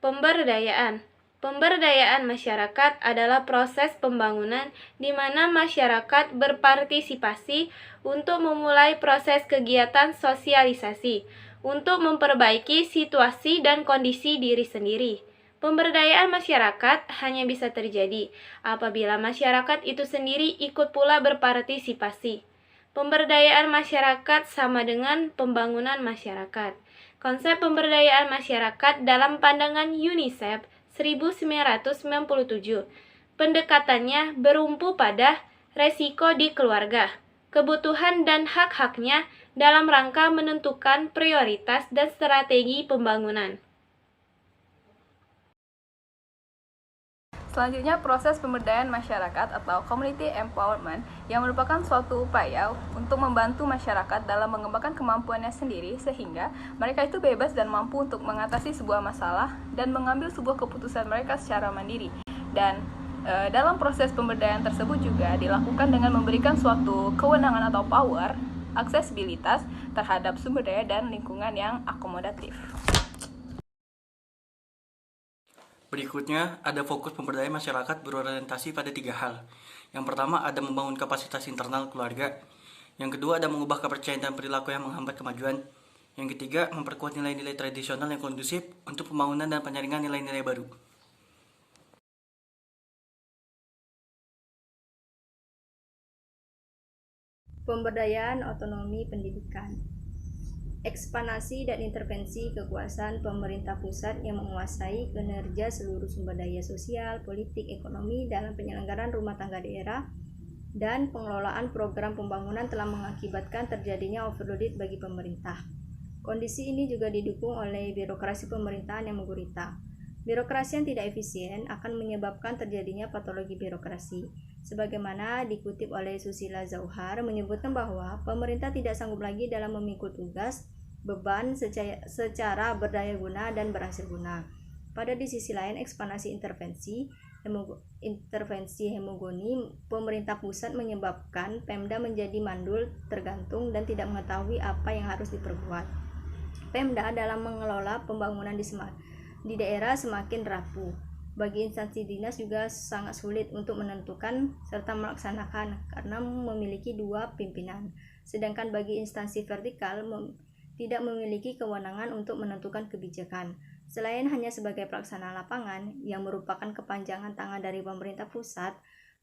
Pemberdayaan. Pemberdayaan masyarakat adalah proses pembangunan di mana masyarakat berpartisipasi untuk memulai proses kegiatan sosialisasi untuk memperbaiki situasi dan kondisi diri sendiri. Pemberdayaan masyarakat hanya bisa terjadi apabila masyarakat itu sendiri ikut pula berpartisipasi. Pemberdayaan masyarakat sama dengan pembangunan masyarakat. Konsep pemberdayaan masyarakat dalam pandangan UNICEF 1997. Pendekatannya berumpu pada resiko di keluarga, kebutuhan dan hak-haknya dalam rangka menentukan prioritas dan strategi pembangunan. Selanjutnya, proses pemberdayaan masyarakat atau community empowerment yang merupakan suatu upaya untuk membantu masyarakat dalam mengembangkan kemampuannya sendiri sehingga mereka itu bebas dan mampu untuk mengatasi sebuah masalah dan mengambil sebuah keputusan mereka secara mandiri. Dan dalam proses pemberdayaan tersebut juga dilakukan dengan memberikan suatu kewenangan atau power, aksesibilitas terhadap sumber daya dan lingkungan yang akomodatif. Berikutnya, ada fokus pemberdayaan masyarakat berorientasi pada 3 hal. Yang pertama, ada membangun kapasitas internal keluarga. Yang kedua, ada mengubah kepercayaan dan perilaku yang menghambat kemajuan. Yang ketiga, memperkuat nilai-nilai tradisional yang kondusif untuk pembangunan dan penyaringan nilai-nilai baru. Pemberdayaan otonomi pendidikan. Ekspansi dan intervensi kekuasaan pemerintah pusat yang menguasai kinerja seluruh sumber daya sosial, politik, ekonomi dalam penyelenggaraan rumah tangga daerah dan pengelolaan program pembangunan telah mengakibatkan terjadinya overload bagi pemerintah. Kondisi ini juga didukung oleh birokrasi pemerintahan yang menggurita. Birokrasi yang tidak efisien akan menyebabkan terjadinya patologi birokrasi. Sebagaimana dikutip oleh Susila Zauhar menyebutkan bahwa pemerintah tidak sanggup lagi dalam memikul tugas beban secara berdaya guna dan berhasil guna. Pada di sisi lain, ekspansi intervensi hemogoni pemerintah pusat menyebabkan Pemda menjadi mandul, tergantung, dan tidak mengetahui apa yang harus diperbuat. Pemda dalam mengelola pembangunan di daerah semakin rapuh. Bagi instansi dinas juga sangat sulit untuk menentukan serta melaksanakan karena memiliki 2 pimpinan. Sedangkan bagi instansi vertikal tidak memiliki kewenangan untuk menentukan kebijakan. Selain hanya sebagai pelaksana lapangan yang merupakan kepanjangan tangan dari pemerintah pusat,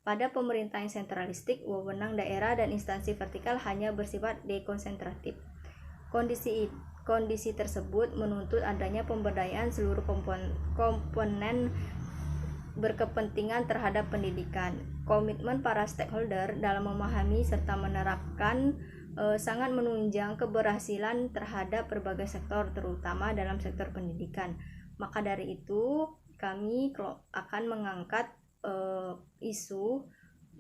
pada pemerintah yang sentralistik, wewenang daerah dan instansi vertikal hanya bersifat dekonsentratif. Kondisi tersebut menuntut adanya pemberdayaan seluruh komponen berkepentingan terhadap pendidikan. Komitmen para stakeholder dalam memahami serta menerapkan sangat menunjang keberhasilan terhadap berbagai sektor, terutama dalam sektor pendidikan. Maka dari itu, kami akan mengangkat isu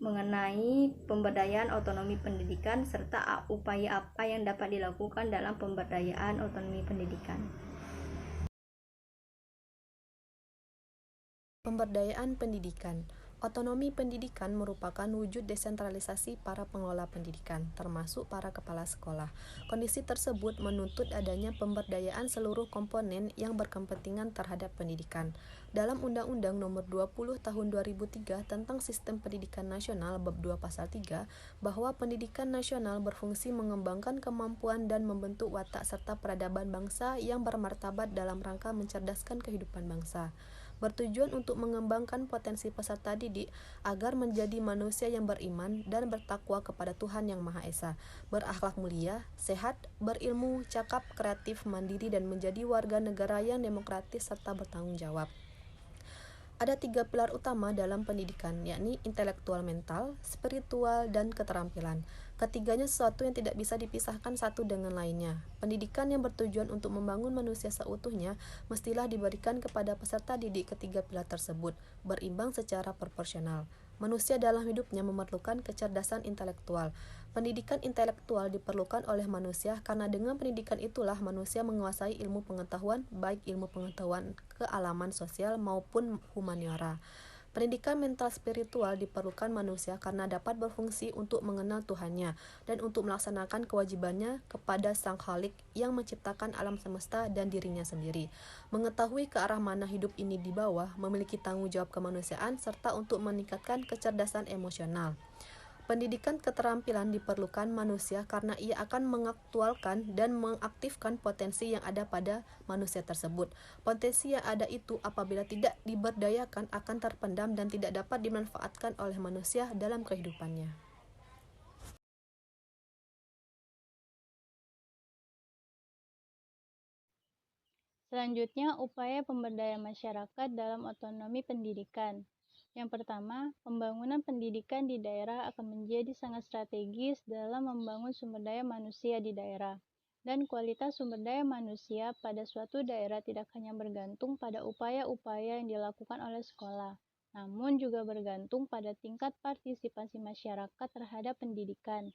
mengenai pemberdayaan otonomi pendidikan serta upaya apa yang dapat dilakukan dalam pemberdayaan otonomi pendidikan. Pemberdayaan pendidikan. Otonomi pendidikan merupakan wujud desentralisasi para pengelola pendidikan, termasuk para kepala sekolah. Kondisi tersebut menuntut adanya pemberdayaan seluruh komponen yang berkepentingan terhadap pendidikan. Dalam Undang-Undang Nomor 20 Tahun 2003 tentang Sistem Pendidikan Nasional Bab 2 Pasal 3, bahwa pendidikan nasional berfungsi mengembangkan kemampuan dan membentuk watak serta peradaban bangsa yang bermartabat dalam rangka mencerdaskan kehidupan bangsa. Bertujuan untuk mengembangkan potensi peserta didik agar menjadi manusia yang beriman dan bertakwa kepada Tuhan Yang Maha Esa, berakhlak mulia, sehat, berilmu, cakap, kreatif, mandiri, dan menjadi warga negara yang demokratis serta bertanggung jawab. Ada 3 pilar utama dalam pendidikan, yakni intelektual mental, spiritual, dan keterampilan. Ketiganya sesuatu yang tidak bisa dipisahkan satu dengan lainnya. Pendidikan yang bertujuan untuk membangun manusia seutuhnya mestilah diberikan kepada peserta didik ketiga pilar tersebut, berimbang secara proporsional. Manusia dalam hidupnya memerlukan kecerdasan intelektual. Pendidikan intelektual diperlukan oleh manusia karena dengan pendidikan itulah manusia menguasai ilmu pengetahuan, baik ilmu pengetahuan kealaman sosial maupun humaniora. Pendidikan mental spiritual diperlukan manusia karena dapat berfungsi untuk mengenal Tuhannya dan untuk melaksanakan kewajibannya kepada Sang Khalik yang menciptakan alam semesta dan dirinya sendiri. Mengetahui ke arah mana hidup ini dibawa, memiliki tanggung jawab kemanusiaan, serta untuk meningkatkan kecerdasan emosional. Pendidikan keterampilan diperlukan manusia karena ia akan mengaktualkan dan mengaktifkan potensi yang ada pada manusia tersebut. Potensi yang ada itu apabila tidak diberdayakan akan terpendam dan tidak dapat dimanfaatkan oleh manusia dalam kehidupannya. Selanjutnya, upaya pemberdayaan masyarakat dalam otonomi pendidikan. Yang pertama, pembangunan pendidikan di daerah akan menjadi sangat strategis dalam membangun sumber daya manusia di daerah. Dan kualitas sumber daya manusia pada suatu daerah tidak hanya bergantung pada upaya-upaya yang dilakukan oleh sekolah, namun juga bergantung pada tingkat partisipasi masyarakat terhadap pendidikan.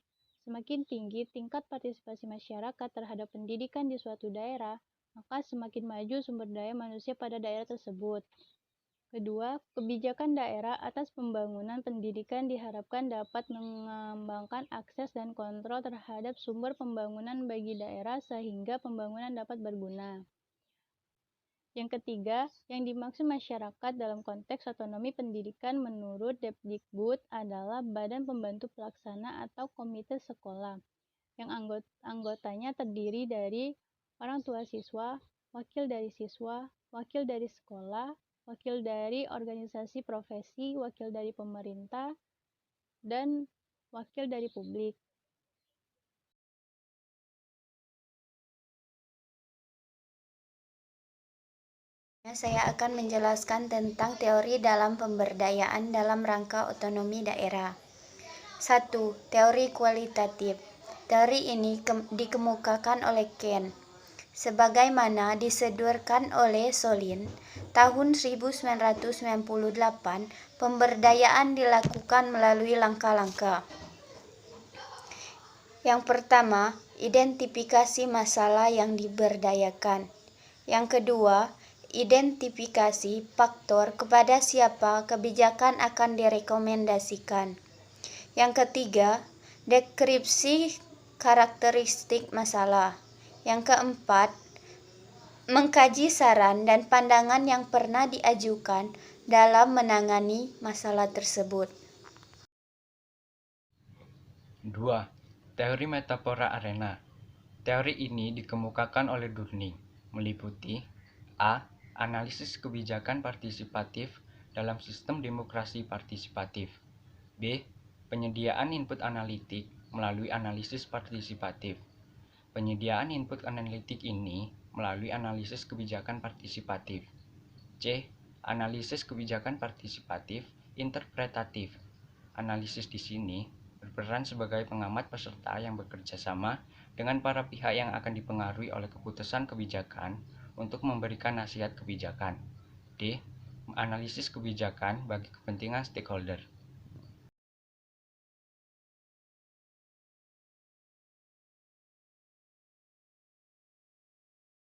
Semakin tinggi tingkat partisipasi masyarakat terhadap pendidikan di suatu daerah, maka semakin maju sumber daya manusia pada daerah tersebut. Kedua, kebijakan daerah atas pembangunan pendidikan diharapkan dapat mengembangkan akses dan kontrol terhadap sumber pembangunan bagi daerah sehingga pembangunan dapat berguna. Yang ketiga, yang dimaksud masyarakat dalam konteks otonomi pendidikan menurut Depdikbud adalah Badan Pembantu Pelaksana atau Komite Sekolah, yang anggotanya terdiri dari orang tua siswa, wakil dari siswa, wakil dari sekolah, wakil dari organisasi profesi, wakil dari pemerintah, dan wakil dari publik. Saya akan menjelaskan tentang teori dalam pemberdayaan dalam rangka otonomi daerah. 1. Teori kualitatif. Teori ini dikemukakan oleh Ken. Sebagaimana disodorkan oleh Solin, tahun 1998, pemberdayaan dilakukan melalui langkah-langkah. Yang pertama, identifikasi masalah yang diberdayakan. Yang kedua, identifikasi faktor kepada siapa kebijakan akan direkomendasikan. Yang ketiga, deskripsi karakteristik masalah. Yang keempat, mengkaji saran dan pandangan yang pernah diajukan dalam menangani masalah tersebut. 2. Teori metafora arena. Teori ini dikemukakan oleh Durning, meliputi A. Analisis kebijakan partisipatif dalam sistem demokrasi partisipatif. B. Penyediaan input analitik melalui analisis partisipatif. Penyediaan input analitik ini melalui analisis kebijakan partisipatif. C. Analisis kebijakan partisipatif interpretatif. Analisis di sini berperan sebagai pengamat peserta yang bekerja sama dengan para pihak yang akan dipengaruhi oleh keputusan kebijakan untuk memberikan nasihat kebijakan. D. Analisis kebijakan bagi kepentingan stakeholder.